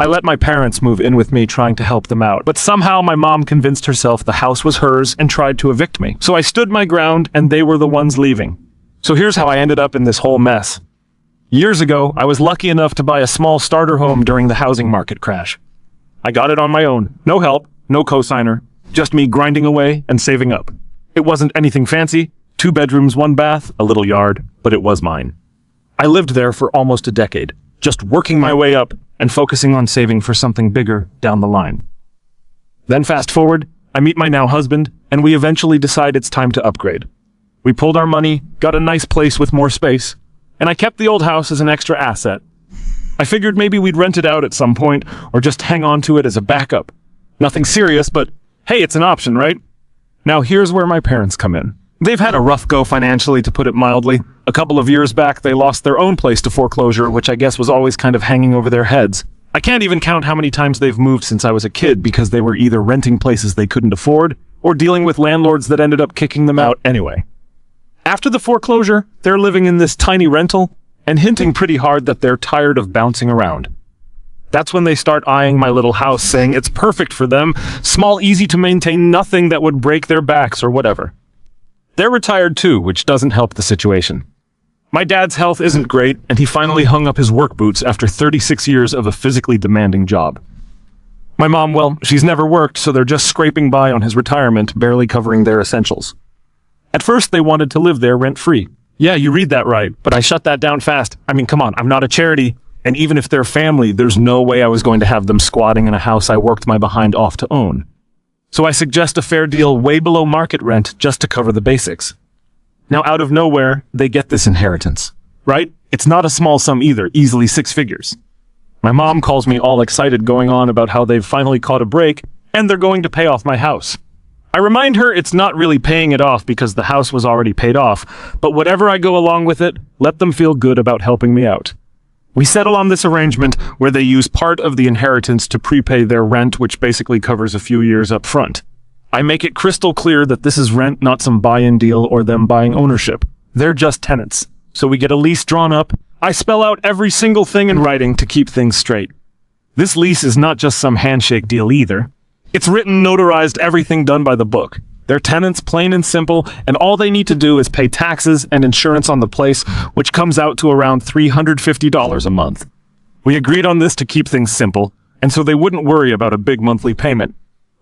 I let my parents move in with me, trying to help them out, but somehow my mom convinced herself the house was hers and tried to evict me. So I stood my ground and they were the ones leaving. So here's how I ended up in this whole mess. Years ago, I was lucky enough to buy a small starter home during the housing market crash. I got it on my own. No help, no cosigner, just me grinding away and saving up. It wasn't anything fancy, 2 bedrooms, 1 bath, a little yard, but it was mine. I lived there for almost a decade, just working my way up and focusing on saving for something bigger down the line. Then fast forward, I meet my now husband, and we eventually decide it's time to upgrade. We pulled our money, got a nice place with more space, and I kept the old house as an extra asset. I figured maybe we'd rent it out at some point, or just hang on to it as a backup. Nothing serious, but hey, it's an option, right? Now here's where my parents come in. They've had a rough go financially, to put it mildly. A couple of years back, they lost their own place to foreclosure, which I guess was always kind of hanging over their heads. I can't even count how many times they've moved since I was a kid because they were either renting places they couldn't afford or dealing with landlords that ended up kicking them out anyway. After the foreclosure, they're living in this tiny rental and hinting pretty hard that they're tired of bouncing around. That's when they start eyeing my little house, saying it's perfect for them, small, easy to maintain, nothing that would break their backs or whatever. They're retired too, which doesn't help the situation. My dad's health isn't great, and he finally hung up his work boots after 36 years of a physically demanding job. My mom, well, she's never worked, so they're just scraping by on his retirement, barely covering their essentials. At first, they wanted to live there rent-free. Yeah, you read that right, but I shut that down fast. I mean, come on, I'm not a charity, and even if they're family, there's no way I was going to have them squatting in a house I worked my behind off to own. So I suggest a fair deal way below market rent just to cover the basics. Now, out of nowhere, they get this inheritance, right? It's not a small sum either, easily 6 figures. My mom calls me all excited, going on about how they've finally caught a break, and they're going to pay off my house. I remind her it's not really paying it off because the house was already paid off, but whatever I go along with it, let them feel good about helping me out. We settle on this arrangement where they use part of the inheritance to prepay their rent, which basically covers a few years up front. I make it crystal clear that this is rent, not some buy-in deal or them buying ownership. They're just tenants. So we get a lease drawn up. I spell out every single thing in writing to keep things straight. This lease is not just some handshake deal either. It's written, notarized, everything done by the book. They're tenants, plain and simple, and all they need to do is pay taxes and insurance on the place, which comes out to around $350 a month. We agreed on this to keep things simple, and so they wouldn't worry about a big monthly payment.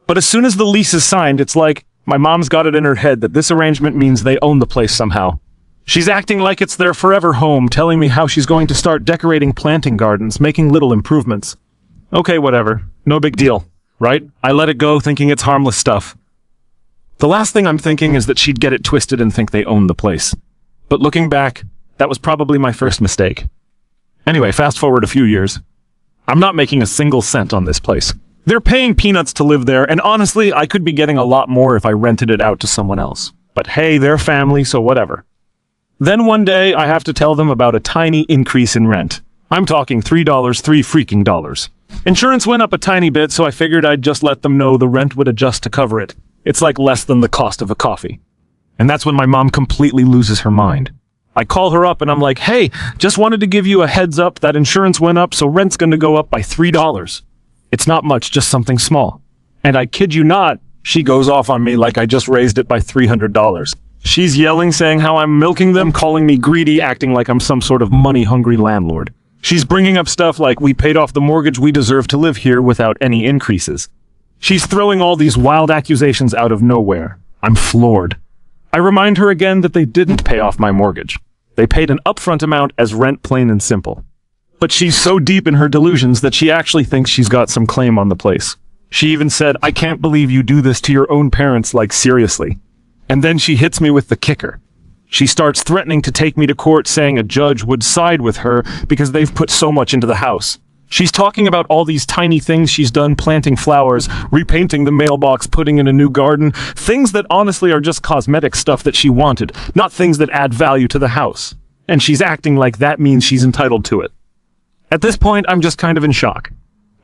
But as soon as the lease is signed, it's like my mom's got it in her head that this arrangement means they own the place somehow. She's acting like it's their forever home, telling me how she's going to start decorating planting gardens, making little improvements. Okay, whatever. No big deal, right? I let it go, thinking it's harmless stuff. The last thing I'm thinking is that she'd get it twisted and think they own the place. But looking back, that was probably my first mistake. Anyway, fast forward a few years. I'm not making a single cent on this place. They're paying peanuts to live there, and honestly, I could be getting a lot more if I rented it out to someone else. But hey, they're family, so whatever. Then one day, I have to tell them about a tiny increase in rent. I'm talking $3, 3 freaking dollars. Insurance went up a tiny bit, so I figured I'd just let them know the rent would adjust to cover it. It's like less than the cost of a coffee. And that's when my mom completely loses her mind. I call her up and I'm like, hey, just wanted to give you a heads up that insurance went up, so rent's gonna go up by $3. It's not much, just something small. And I kid you not, she goes off on me like I just raised it by $300. She's yelling, saying how I'm milking them, calling me greedy, acting like I'm some sort of money-hungry landlord. She's bringing up stuff like we paid off the mortgage, we deserve to live here without any increases. She's throwing all these wild accusations out of nowhere. I'm floored. I remind her again that they didn't pay off my mortgage. They paid an upfront amount as rent, plain and simple. But she's so deep in her delusions that she actually thinks she's got some claim on the place. She even said, I can't believe you do this to your own parents, like seriously. And then she hits me with the kicker. She starts threatening to take me to court, saying a judge would side with her because they've put so much into the house. She's talking about all these tiny things she's done, planting flowers, repainting the mailbox, putting in a new garden, things that honestly are just cosmetic stuff that she wanted, not things that add value to the house. And she's acting like that means she's entitled to it. At this point, I'm just kind of in shock.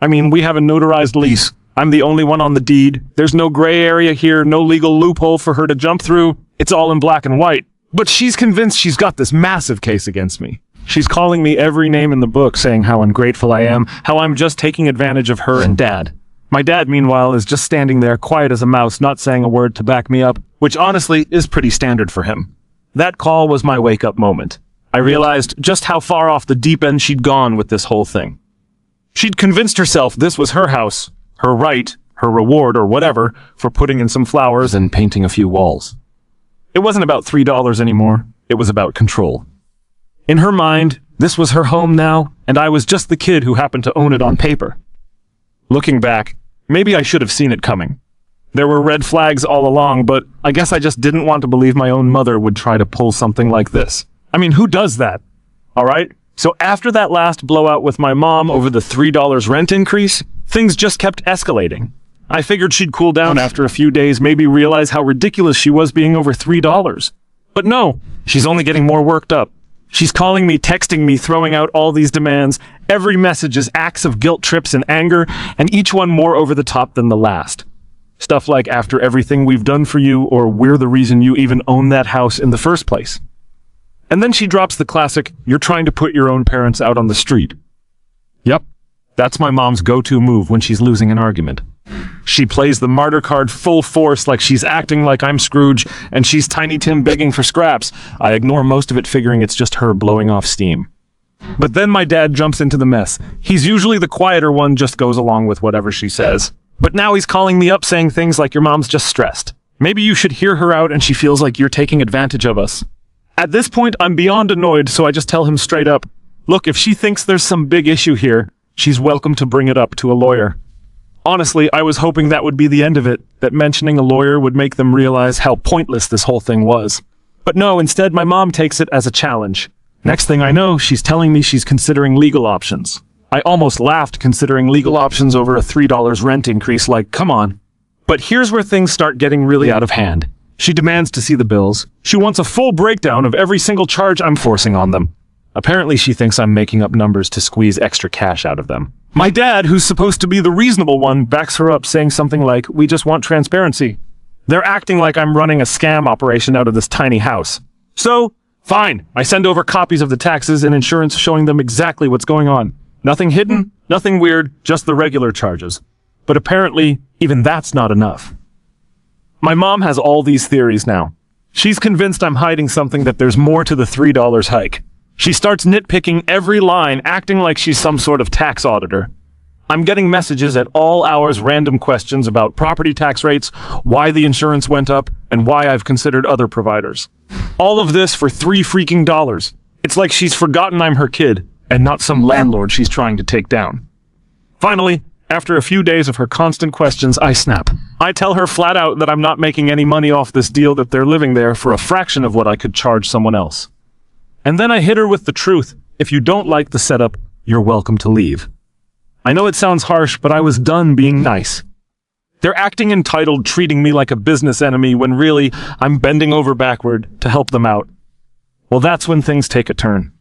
I mean, we have a notarized lease. I'm the only one on the deed. There's no gray area here, no legal loophole for her to jump through. It's all in black and white. But she's convinced she's got this massive case against me. She's calling me every name in the book, saying how ungrateful I am, how I'm just taking advantage of her and Dad. My dad, meanwhile, is just standing there quiet as a mouse, not saying a word to back me up, which honestly is pretty standard for him. That call was my wake-up moment. I realized just how far off the deep end she'd gone with this whole thing. She'd convinced herself this was her house, her right, her reward or whatever, for putting in some flowers and painting a few walls. It wasn't about $3 anymore, it was about control. In her mind, this was her home now, and I was just the kid who happened to own it on paper. Looking back, maybe I should have seen it coming. There were red flags all along, but I guess I just didn't want to believe my own mother would try to pull something like this. I mean, who does that? All right? So after that last blowout with my mom over the $3 rent increase, things just kept escalating. I figured she'd cool down after a few days, maybe realize how ridiculous she was being over $3. But no, she's only getting more worked up. She's calling me, texting me, throwing out all these demands. Every message is acts of guilt trips and anger, and each one more over the top than the last. Stuff like, after everything we've done for you, or we're the reason you even own that house in the first place. And then she drops the classic, you're trying to put your own parents out on the street. Yep, that's my mom's go-to move when she's losing an argument. She plays the martyr card full force, like she's acting like I'm Scrooge and she's Tiny Tim begging for scraps. I ignore most of it, figuring it's just her blowing off steam. But then my dad jumps into the mess. He's usually the quieter one, just goes along with whatever she says. But now he's calling me up saying things like, your mom's just stressed. Maybe you should hear her out and she feels like you're taking advantage of us. At this point, I'm beyond annoyed, so I just tell him straight up, look, if she thinks there's some big issue here, she's welcome to bring it up to a lawyer. Honestly, I was hoping that would be the end of it, that mentioning a lawyer would make them realize how pointless this whole thing was. But no, instead my mom takes it as a challenge. Next thing I know, she's telling me she's considering legal options. I almost laughed, considering legal options over a $3 rent increase, like, come on. But here's where things start getting really out of hand. She demands to see the bills. She wants a full breakdown of every single charge I'm forcing on them. Apparently she thinks I'm making up numbers to squeeze extra cash out of them. My dad, who's supposed to be the reasonable one, backs her up, saying something like, we just want transparency. They're acting like I'm running a scam operation out of this tiny house. So, fine, I send over copies of the taxes and insurance showing them exactly what's going on. Nothing hidden, nothing weird, just the regular charges. But apparently, even that's not enough. My mom has all these theories now. She's convinced I'm hiding something, that there's more to the $3 hike. She starts nitpicking every line, acting like she's some sort of tax auditor. I'm getting messages at all hours, random questions about property tax rates, why the insurance went up, and why I've considered other providers. All of this for $3 freaking. It's like she's forgotten I'm her kid, and not some landlord she's trying to take down. Finally, after a few days of her constant questions, I snap. I tell her flat out that I'm not making any money off this deal, that they're living there for a fraction of what I could charge someone else. And then I hit her with the truth. If you don't like the setup, you're welcome to leave. I know it sounds harsh, but I was done being nice. They're acting entitled, treating me like a business enemy, when really, I'm bending over backward to help them out. Well, that's when things take a turn.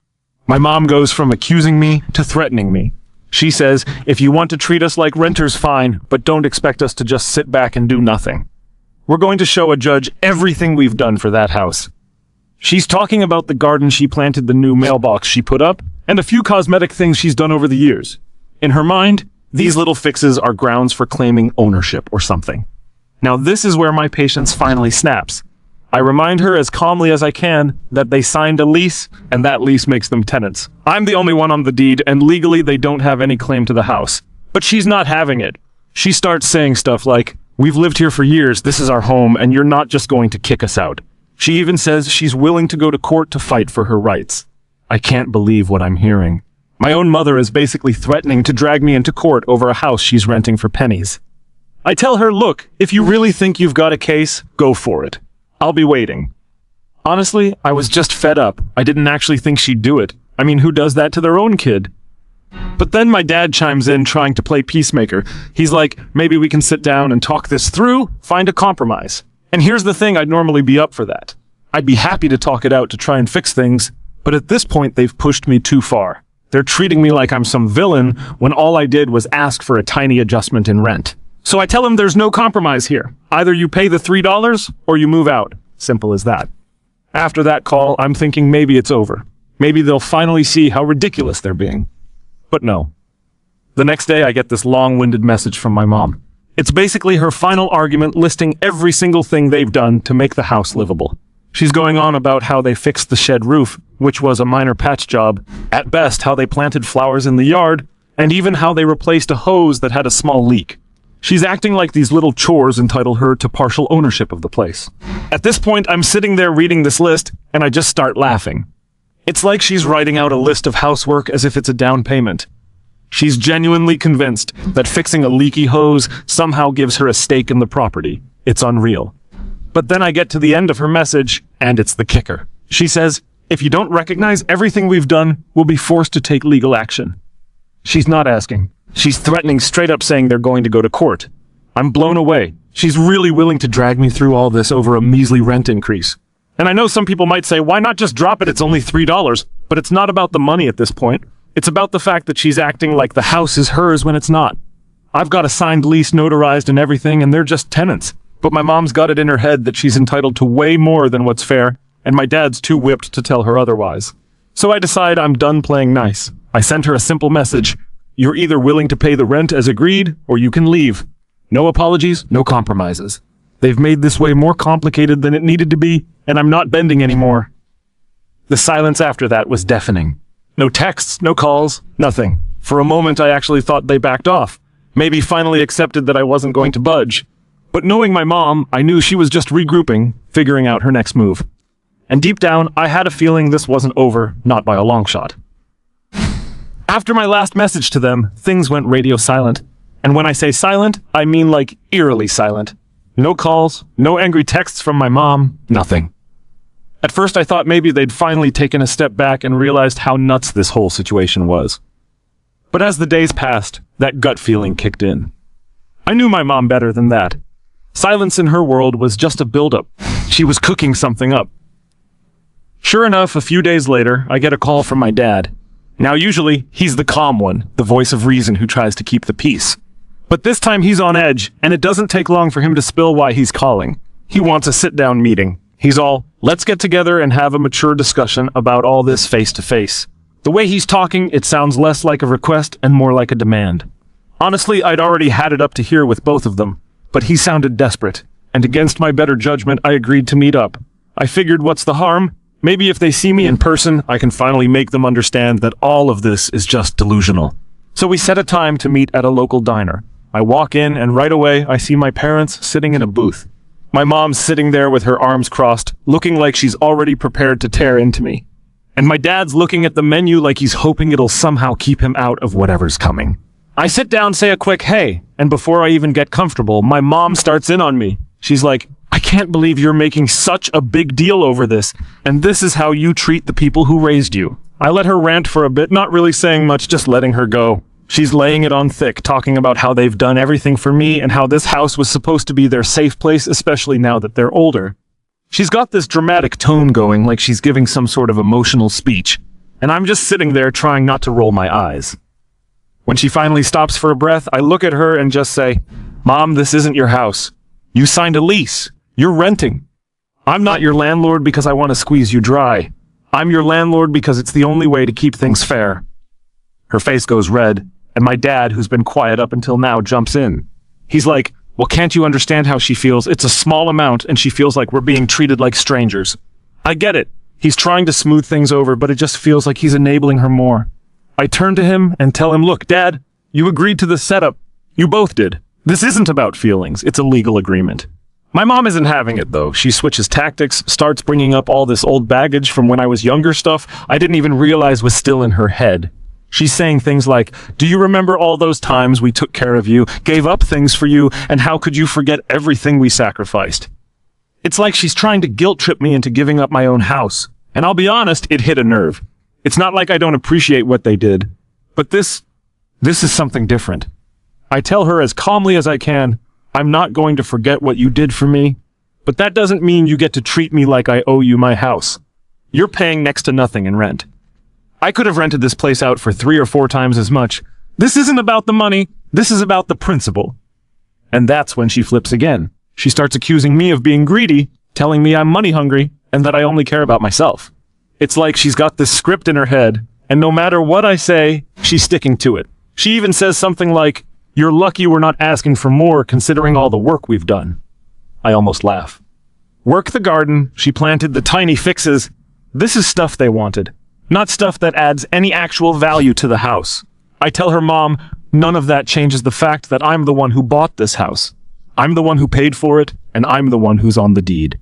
My mom goes from accusing me to threatening me. She says, if you want to treat us like renters, fine, but don't expect us to just sit back and do nothing. We're going to show a judge everything we've done for that house. She's talking about the garden she planted, the new mailbox she put up, and a few cosmetic things she's done over the years. In her mind, these little fixes are grounds for claiming ownership or something. Now this is where my patience finally snaps. I remind her as calmly as I can that they signed a lease, and that lease makes them tenants. I'm the only one on the deed, and legally they don't have any claim to the house. But she's not having it. She starts saying stuff like, we've lived here for years, this is our home, and you're not just going to kick us out. She even says she's willing to go to court to fight for her rights. I can't believe what I'm hearing. My own mother is basically threatening to drag me into court over a house she's renting for pennies. I tell her, look, if you really think you've got a case, go for it. I'll be waiting. Honestly, I was just fed up. I didn't actually think she'd do it. I mean, who does that to their own kid? But then my dad chimes in, trying to play peacemaker. He's like, maybe we can sit down and talk this through, find a compromise. And here's the thing, I'd normally be up for that. I'd be happy to talk it out to try and fix things, but at this point they've pushed me too far. They're treating me like I'm some villain when all I did was ask for a tiny adjustment in rent. So I tell them there's no compromise here. Either you pay the $3 or you move out. Simple as that. After that call, I'm thinking maybe it's over. Maybe they'll finally see how ridiculous they're being. But no. The next day I get this long-winded message from my mom. It's basically her final argument listing every single thing they've done to make the house livable. She's going on about how they fixed the shed roof, which was a minor patch job, at best how they planted flowers in the yard, and even how they replaced a hose that had a small leak. She's acting like these little chores entitle her to partial ownership of the place. At this point, I'm sitting there reading this list, and I just start laughing. It's like she's writing out a list of housework as if it's a down payment. She's genuinely convinced that fixing a leaky hose somehow gives her a stake in the property. It's unreal. But then I get to the end of her message, and it's the kicker. She says, if you don't recognize everything we've done, we'll be forced to take legal action. She's not asking. She's threatening, straight up saying they're going to go to court. I'm blown away. She's really willing to drag me through all this over a measly rent increase. And I know some people might say, why not just drop it? It's only $3. But it's not about the money at this point. It's about the fact that she's acting like the house is hers when it's not. I've got a signed lease notarized and everything, and they're just tenants. But my mom's got it in her head that she's entitled to way more than what's fair, and my dad's too whipped to tell her otherwise. So I decide I'm done playing nice. I send her a simple message. You're either willing to pay the rent as agreed, or you can leave. No apologies, no compromises. They've made this way more complicated than it needed to be, and I'm not bending anymore. The silence after that was deafening. No texts, no calls, nothing. For a moment I actually thought they backed off. Maybe finally accepted that I wasn't going to budge. But knowing my mom, I knew she was just regrouping, figuring out her next move. And deep down, I had a feeling this wasn't over, not by a long shot. After my last message to them, things went radio silent. And when I say silent, I mean like eerily silent. No calls, no angry texts from my mom, nothing. At first I thought maybe they'd finally taken a step back and realized how nuts this whole situation was. But as the days passed, that gut feeling kicked in. I knew my mom better than that. Silence in her world was just a buildup. She was cooking something up. Sure enough, a few days later, I get a call from my dad. Now usually, he's the calm one, the voice of reason who tries to keep the peace. But this time he's on edge, and it doesn't take long for him to spill why he's calling. He wants a sit-down meeting. He's all, let's get together and have a mature discussion about all this face-to-face. The way he's talking, it sounds less like a request and more like a demand. Honestly, I'd already had it up to here with both of them, but he sounded desperate, and against my better judgment, I agreed to meet up. I figured, what's the harm? Maybe if they see me in person, I can finally make them understand that all of this is just delusional. So we set a time to meet at a local diner. I walk in, and right away, I see my parents sitting in a booth. My mom's sitting there with her arms crossed, looking like she's already prepared to tear into me. And my dad's looking at the menu like he's hoping it'll somehow keep him out of whatever's coming. I sit down, say a quick hey, and before I even get comfortable, my mom starts in on me. She's like, I can't believe you're making such a big deal over this, and this is how you treat the people who raised you. I let her rant for a bit, not really saying much, just letting her go. She's laying it on thick, talking about how they've done everything for me and how this house was supposed to be their safe place, especially now that they're older. She's got this dramatic tone going, like she's giving some sort of emotional speech, and I'm just sitting there trying not to roll my eyes. When she finally stops for a breath, I look at her and just say, Mom, this isn't your house. You signed a lease. You're renting. I'm not your landlord because I want to squeeze you dry. I'm your landlord because it's the only way to keep things fair. Her face goes red, and my dad, who's been quiet up until now, jumps in. He's like, well, can't you understand how she feels? It's a small amount, and she feels like we're being treated like strangers. I get it. He's trying to smooth things over, but it just feels like he's enabling her more. I turn to him and tell him, look, Dad, you agreed to the setup. You both did. This isn't about feelings. It's a legal agreement. My mom isn't having it, though. She switches tactics, starts bringing up all this old baggage from when I was younger, stuff I didn't even realize was still in her head. She's saying things like, do you remember all those times we took care of you, gave up things for you, and how could you forget everything we sacrificed? It's like she's trying to guilt trip me into giving up my own house. And I'll be honest, it hit a nerve. It's not like I don't appreciate what they did, but this is something different. I tell her as calmly as I can, I'm not going to forget what you did for me, but that doesn't mean you get to treat me like I owe you my house. You're paying next to nothing in rent. I could have rented this place out for 3 or 4 times as much. This isn't about the money. This is about the principle. And that's when she flips again. She starts accusing me of being greedy, telling me I'm money hungry, and that I only care about myself. It's like she's got this script in her head, and no matter what I say, she's sticking to it. She even says something like, "You're lucky we're not asking for more considering all the work we've done." I almost laugh. Work the garden, she planted the tiny fixes. This is stuff they wanted, not stuff that adds any actual value to the house. I tell her, "Mom, none of that changes the fact that I'm the one who bought this house. I'm the one who paid for it, and I'm the one who's on the deed."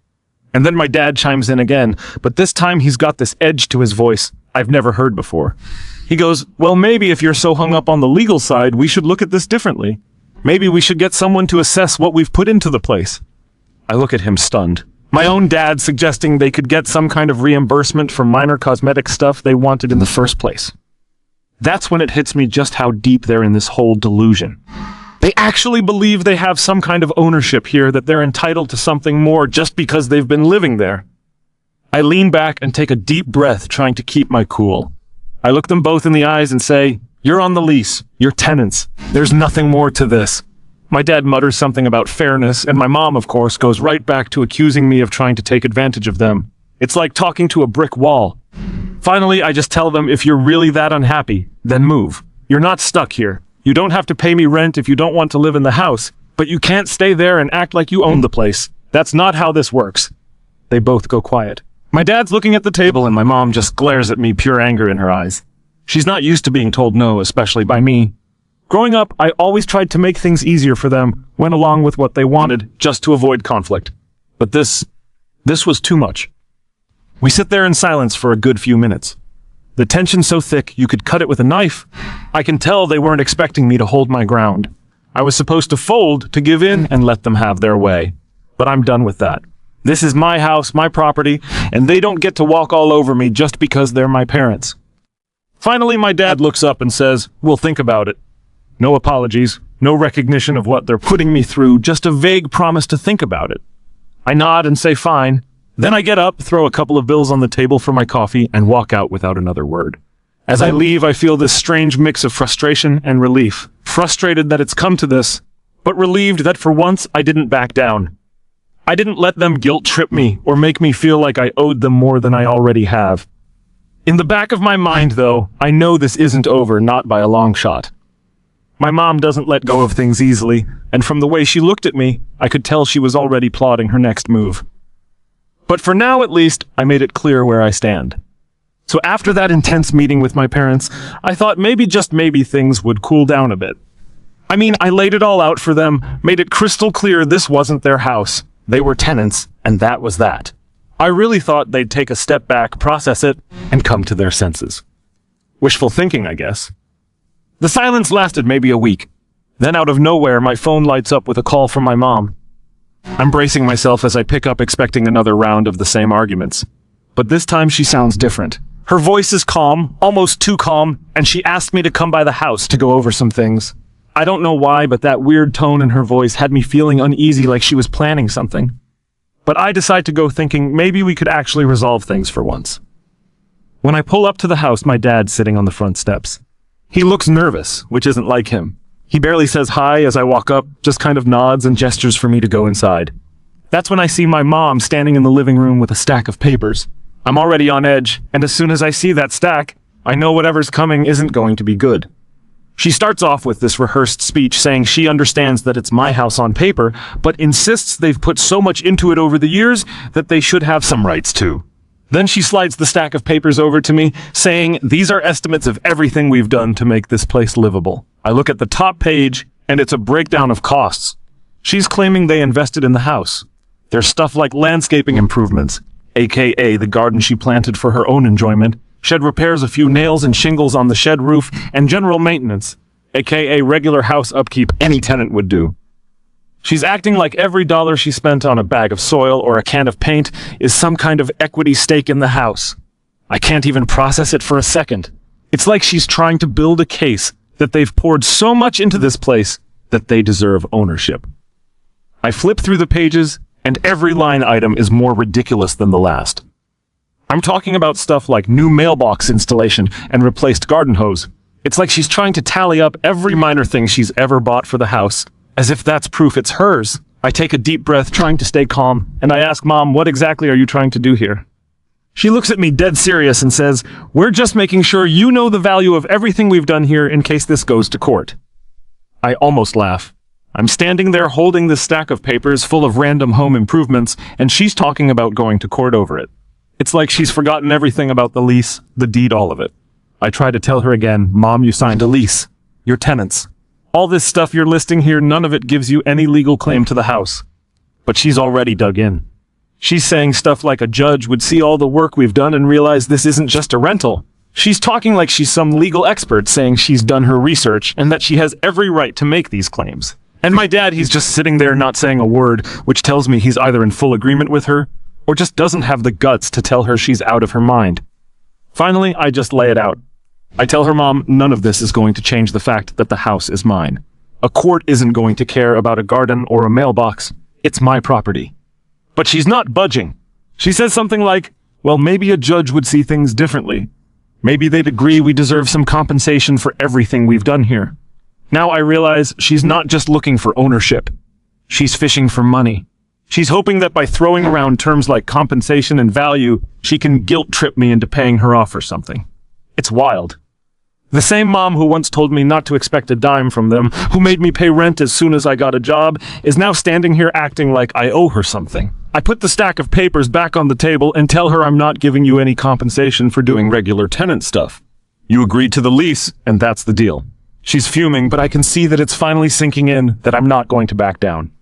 And then my dad chimes in again, but this time he's got this edge to his voice I've never heard before. He goes, "Well, maybe if you're so hung up on the legal side, we should look at this differently. Maybe we should get someone to assess what we've put into the place." I look at him stunned. My own dad suggesting they could get some kind of reimbursement for minor cosmetic stuff they wanted in the first place. That's when it hits me just how deep they're in this whole delusion. They actually believe they have some kind of ownership here, that they're entitled to something more just because they've been living there. I lean back and take a deep breath, trying to keep my cool. I look them both in the eyes and say, "You're on the lease. You're tenants. There's nothing more to this." My dad mutters something about fairness, and my mom, of course, goes right back to accusing me of trying to take advantage of them. It's like talking to a brick wall. Finally, I just tell them, if you're really that unhappy, then move. You're not stuck here. You don't have to pay me rent if you don't want to live in the house, but you can't stay there and act like you own the place. That's not how this works. They both go quiet. My dad's looking at the table and my mom just glares at me, pure anger in her eyes. She's not used to being told no, especially by me. Growing up, I always tried to make things easier for them, went along with what they wanted, just to avoid conflict. But this was too much. We sit there in silence for a good few minutes. The tension so thick you could cut it with a knife. I can tell they weren't expecting me to hold my ground. I was supposed to fold, to give in, and let them have their way. But I'm done with that. This is my house, my property, and they don't get to walk all over me just because they're my parents. Finally, my dad looks up and says, "We'll think about it." No apologies, no recognition of what they're putting me through, just a vague promise to think about it. I nod and say fine. Then I get up, throw a couple of bills on the table for my coffee, and walk out without another word. As I leave, I feel this strange mix of frustration and relief. Frustrated that it's come to this, but relieved that for once I didn't back down. I didn't let them guilt trip me or make me feel like I owed them more than I already have. In the back of my mind, though, I know this isn't over, not by a long shot. My mom doesn't let go of things easily, and from the way she looked at me, I could tell she was already plotting her next move. But for now, at least, I made it clear where I stand. So after that intense meeting with my parents, I thought maybe, just maybe, things would cool down a bit. I mean, I laid it all out for them, made it crystal clear this wasn't their house. They were tenants, and that was that. I really thought they'd take a step back, process it, and come to their senses. Wishful thinking, I guess. The silence lasted maybe a week. Then out of nowhere, my phone lights up with a call from my mom. I'm bracing myself as I pick up, expecting another round of the same arguments. But this time she sounds different. Her voice is calm, almost too calm, and she asked me to come by the house to go over some things. I don't know why, but that weird tone in her voice had me feeling uneasy, like she was planning something. But I decide to go, thinking maybe we could actually resolve things for once. When I pull up to the house, my dad's sitting on the front steps. He looks nervous, which isn't like him. He barely says hi as I walk up, just kind of nods and gestures for me to go inside. That's when I see my mom standing in the living room with a stack of papers. I'm already on edge, and as soon as I see that stack, I know whatever's coming isn't going to be good. She starts off with this rehearsed speech saying she understands that it's my house on paper, but insists they've put so much into it over the years that they should have some rights too. Then she slides the stack of papers over to me, saying these are estimates of everything we've done to make this place livable. I look at the top page, and it's a breakdown of costs. She's claiming they invested in the house. There's stuff like landscaping improvements, aka the garden she planted for her own enjoyment, shed repairs, a few nails and shingles on the shed roof, and general maintenance, aka regular house upkeep any tenant would do. She's acting like every dollar she spent on a bag of soil or a can of paint is some kind of equity stake in the house. I can't even process it for a second. It's like she's trying to build a case that they've poured so much into this place that they deserve ownership. I flip through the pages, and every line item is more ridiculous than the last. I'm talking about stuff like new mailbox installation and replaced garden hose. It's like she's trying to tally up every minor thing she's ever bought for the house, as if that's proof it's hers. I take a deep breath, trying to stay calm, and I ask Mom, what exactly are you trying to do here? She looks at me dead serious and says, "We're just making sure you know the value of everything we've done here in case this goes to court." I almost laugh. I'm standing there holding this stack of papers full of random home improvements, and she's talking about going to court over it. It's like she's forgotten everything about the lease, the deed, all of it. I try to tell her again, "Mom, you signed a lease. You're tenants. All this stuff you're listing here, none of it gives you any legal claim to the house." But she's already dug in. She's saying stuff like a judge would see all the work we've done and realize this isn't just a rental. She's talking like she's some legal expert, saying she's done her research and that she has every right to make these claims. And my dad, he's just sitting there not saying a word, which tells me he's either in full agreement with her or just doesn't have the guts to tell her she's out of her mind. Finally, I just lay it out. I tell her, "Mom, none of this is going to change the fact that the house is mine. A court isn't going to care about a garden or a mailbox. It's my property." But she's not budging. She says something like, "Well, maybe a judge would see things differently. Maybe they'd agree we deserve some compensation for everything we've done here." Now I realize she's not just looking for ownership. She's fishing for money. She's hoping that by throwing around terms like compensation and value, she can guilt trip me into paying her off or something. It's wild. The same mom who once told me not to expect a dime from them, who made me pay rent as soon as I got a job, is now standing here acting like I owe her something. I put the stack of papers back on the table and tell her I'm not giving you any compensation for doing regular tenant stuff. You agreed to the lease, and that's the deal. She's fuming, but I can see that it's finally sinking in that I'm not going to back down.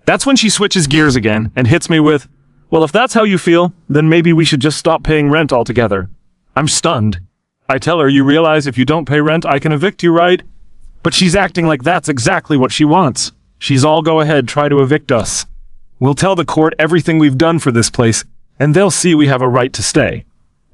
That's when she switches gears again and hits me with, "Well, if that's how you feel, then maybe we should just stop paying rent altogether." I'm stunned. I tell her, "You realize if you don't pay rent, I can evict you, right?" But she's acting like that's exactly what she wants. She's all, "Go ahead, try to evict us. We'll tell the court everything we've done for this place, and they'll see we have a right to stay."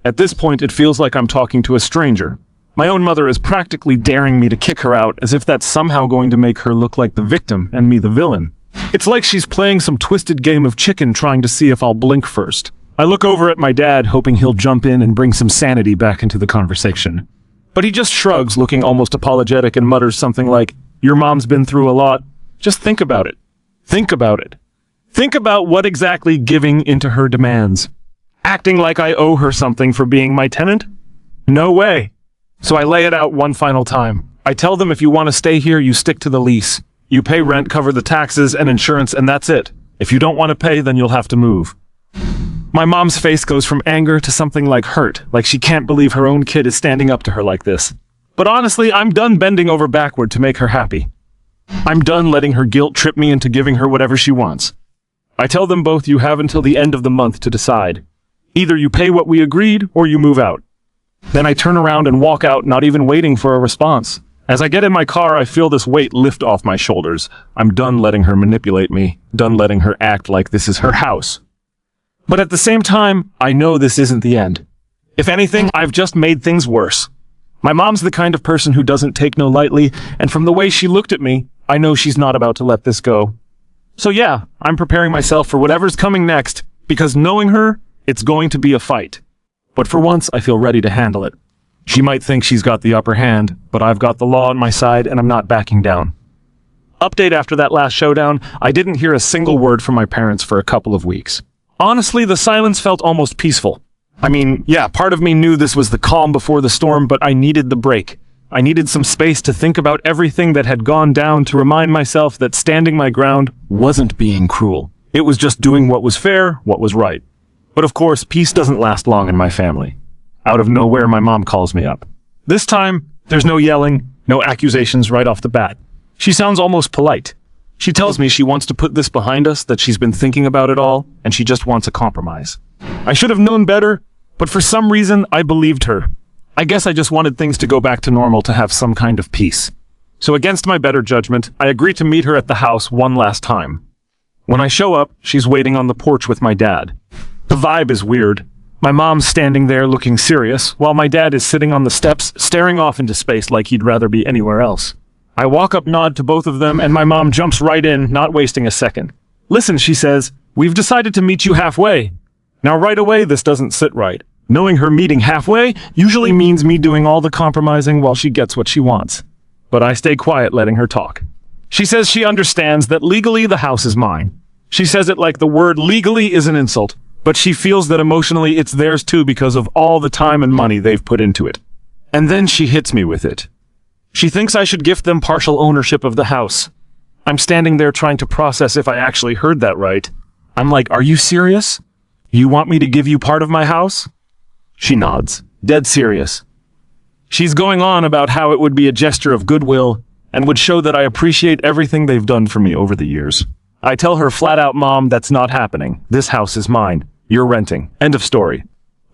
At this point, it feels like I'm talking to a stranger. My own mother is practically daring me to kick her out, as if that's somehow going to make her look like the victim and me the villain. It's like she's playing some twisted game of chicken trying to see if I'll blink first. I look over at my dad, hoping he'll jump in and bring some sanity back into the conversation. But he just shrugs, looking almost apologetic, and mutters something like, "Your mom's been through a lot. Just think about it. Think about it. Think about what exactly giving into her demands. Acting like I owe her something for being my tenant? No way." So I lay it out one final time. I tell them, if you want to stay here, you stick to the lease. You pay rent, cover the taxes and insurance, and that's it. If you don't want to pay, then you'll have to move. My mom's face goes from anger to something like hurt, like she can't believe her own kid is standing up to her like this. But honestly, I'm done bending over backward to make her happy. I'm done letting her guilt trip me into giving her whatever she wants. I tell them both, you have until the end of the month to decide. Either you pay what we agreed, or you move out. Then I turn around and walk out, not even waiting for a response. As I get in my car, I feel this weight lift off my shoulders. I'm done letting her manipulate me, done letting her act like this is her house. But at the same time, I know this isn't the end. If anything, I've just made things worse. My mom's the kind of person who doesn't take no lightly, and from the way she looked at me, I know she's not about to let this go. So yeah, I'm preparing myself for whatever's coming next, because knowing her, it's going to be a fight. But for once, I feel ready to handle it. She might think she's got the upper hand, but I've got the law on my side, and I'm not backing down. Update: after that last showdown, I didn't hear a single word from my parents for a couple of weeks. Honestly, the silence felt almost peaceful. I mean, yeah, part of me knew this was the calm before the storm, but I needed the break. I needed some space to think about everything that had gone down, to remind myself that standing my ground wasn't being cruel. It was just doing what was fair, what was right. But of course, peace doesn't last long in my family. Out of nowhere, my mom calls me up. This time, there's no yelling, no accusations right off the bat. She sounds almost polite. She tells me she wants to put this behind us, that she's been thinking about it all, and she just wants a compromise. I should have known better, but for some reason, I believed her. I guess I just wanted things to go back to normal, to have some kind of peace. So against my better judgment, I agree to meet her at the house one last time. When I show up, she's waiting on the porch with my dad. The vibe is weird. My mom's standing there looking serious, while my dad is sitting on the steps, staring off into space like he'd rather be anywhere else. I walk up, nod to both of them, and my mom jumps right in, not wasting a second. "Listen," she says, "we've decided to meet you halfway." Now right away, this doesn't sit right. Knowing her meeting halfway usually means me doing all the compromising while she gets what she wants. But I stay quiet, letting her talk. She says she understands that legally the house is mine. She says it like the word legally is an insult. But she feels that emotionally it's theirs too because of all the time and money they've put into it. And then she hits me with it. She thinks I should gift them partial ownership of the house. I'm standing there trying to process if I actually heard that right. I'm like, are you serious? You want me to give you part of my house? She nods, dead serious. She's going on about how it would be a gesture of goodwill and would show that I appreciate everything they've done for me over the years. I tell her flat out, Mom, that's not happening. This house is mine. You're renting. End of story.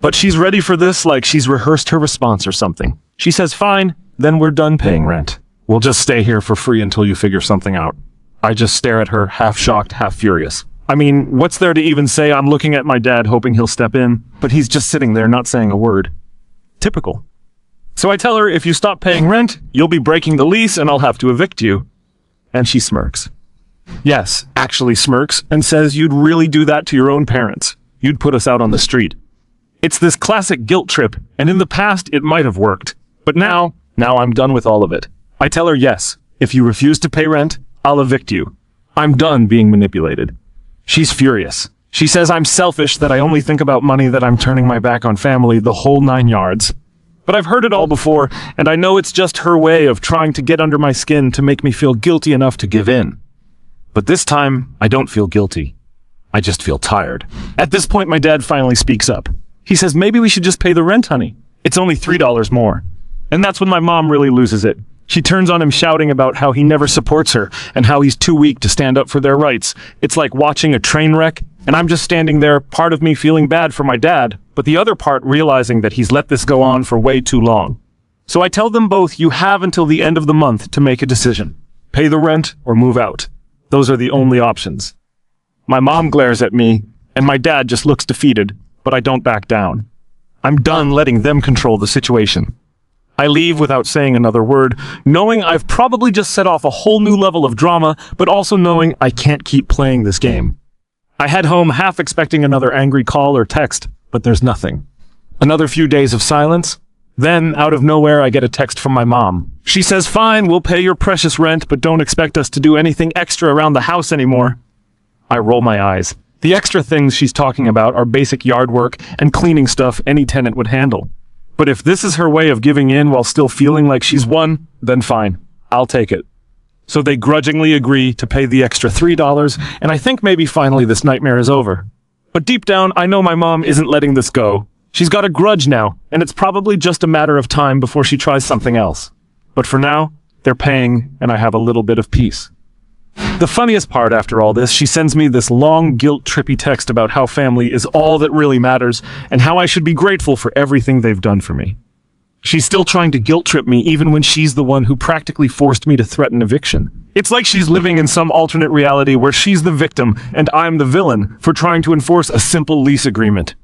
But she's ready for this like she's rehearsed her response or something. She says, fine, then we're done paying rent. We'll just stay here for free until you figure something out. I just stare at her, half shocked, half furious. I mean, what's there to even say? I'm looking at my dad, hoping he'll step in, but he's just sitting there not saying a word. Typical. So I tell her, if you stop paying rent, you'll be breaking the lease and I'll have to evict you. And she smirks. Yes, actually smirks, and says you'd really do that to your own parents. You'd put us out on the street. It's this classic guilt trip, and in the past it might have worked. But now I'm done with all of it. I tell her, yes, if you refuse to pay rent, I'll evict you. I'm done being manipulated. She's furious. She says I'm selfish, that I only think about money, that I'm turning my back on family, the whole 9 yards. But I've heard it all before, and I know it's just her way of trying to get under my skin to make me feel guilty enough to give in. But this time, I don't feel guilty. I just feel tired. At this point, my dad finally speaks up. He says, maybe we should just pay the rent, honey. It's only $3 more. And that's when my mom really loses it. She turns on him shouting about how he never supports her and how he's too weak to stand up for their rights. It's like watching a train wreck, and I'm just standing there, part of me feeling bad for my dad, but the other part realizing that he's let this go on for way too long. So I tell them both, you have until the end of the month to make a decision. Pay the rent or move out. Those are the only options. My mom glares at me, and my dad just looks defeated, but I don't back down. I'm done letting them control the situation. I leave without saying another word, knowing I've probably just set off a whole new level of drama, but also knowing I can't keep playing this game. I head home half expecting another angry call or text, but there's nothing. Another few days of silence. Then, out of nowhere, I get a text from my mom. She says, fine, we'll pay your precious rent, but don't expect us to do anything extra around the house anymore. I roll my eyes. The extra things she's talking about are basic yard work and cleaning stuff any tenant would handle. But if this is her way of giving in while still feeling like she's won, then fine. I'll take it. So they grudgingly agree to pay the extra $3, and I think maybe finally this nightmare is over. But deep down, I know my mom isn't letting this go. She's got a grudge now, and it's probably just a matter of time before she tries something else. But for now, they're paying, and I have a little bit of peace. The funniest part after all this, she sends me this long, guilt-trippy text about how family is all that really matters, and how I should be grateful for everything they've done for me. She's still trying to guilt-trip me even when she's the one who practically forced me to threaten eviction. It's like she's living in some alternate reality where she's the victim and I'm the villain for trying to enforce a simple lease agreement.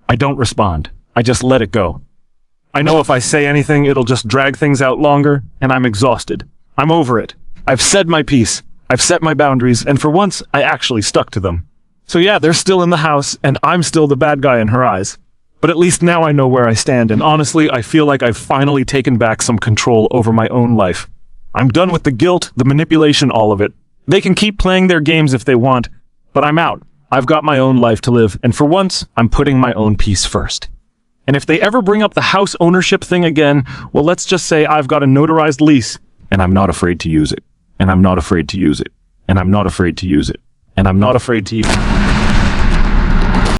I don't respond. I just let it go. I know if I say anything, it'll just drag things out longer, and I'm exhausted. I'm over it. I've said my piece. I've set my boundaries, and for once, I actually stuck to them. So yeah, they're still in the house, and I'm still the bad guy in her eyes. But at least now I know where I stand, and honestly, I feel like I've finally taken back some control over my own life. I'm done with the guilt, the manipulation, all of it. They can keep playing their games if they want, but I'm out. I've got my own life to live, and for once, I'm putting my own peace first. And if they ever bring up the house ownership thing again, well, let's just say I've got a notarized lease, and I'm not afraid to use it. And I'm not afraid to use it. And I'm not afraid to use it. And I'm not afraid to use it.